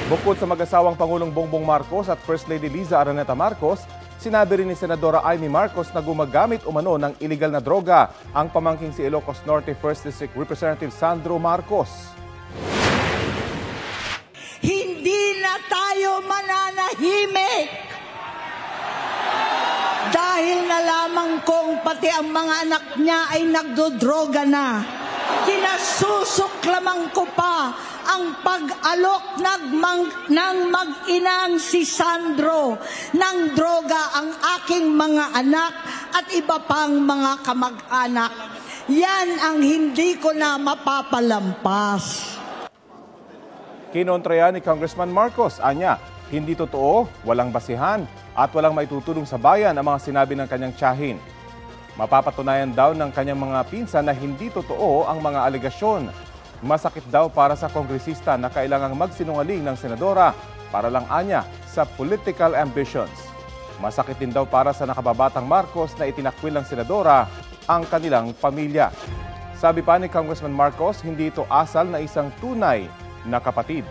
Bukod sa mag-asawang Pangulong Bongbong Marcos at First Lady Liza Araneta Marcos, sinabi rin ni Senadora Amy Marcos na gumagamit umano ng iligal na droga ang pamangking si Ilocos Norte 1st District Representative Sandro Marcos. Hindi na tayo mananahimik dahil nalaman kong pati ang mga anak niya ay nagdodroga na. Kinasusuklaman ko pa ang pag-alok ng mag-inang si Sandro ng droga ang aking mga anak at iba pang mga kamag-anak. Yan ang hindi ko na mapapalampas. Kinontraya ni Congressman Marcos, anya, hindi totoo, walang basihan at walang maitutulong sa bayan ang mga sinabi ng kanyang tiyahin. Mapapatunayan daw ng kanyang mga pinsan na hindi totoo ang mga alegasyon. Masakit daw para sa kongresista na kailangang magsinungaling ng senadora para lang anya sa political ambitions. Masakit din daw para sa nakababatang Marcos na itinakwil ng senadora ang kanilang pamilya. Sabi pa ni Congressman Marcos, hindi ito asal na isang tunay na kapatid.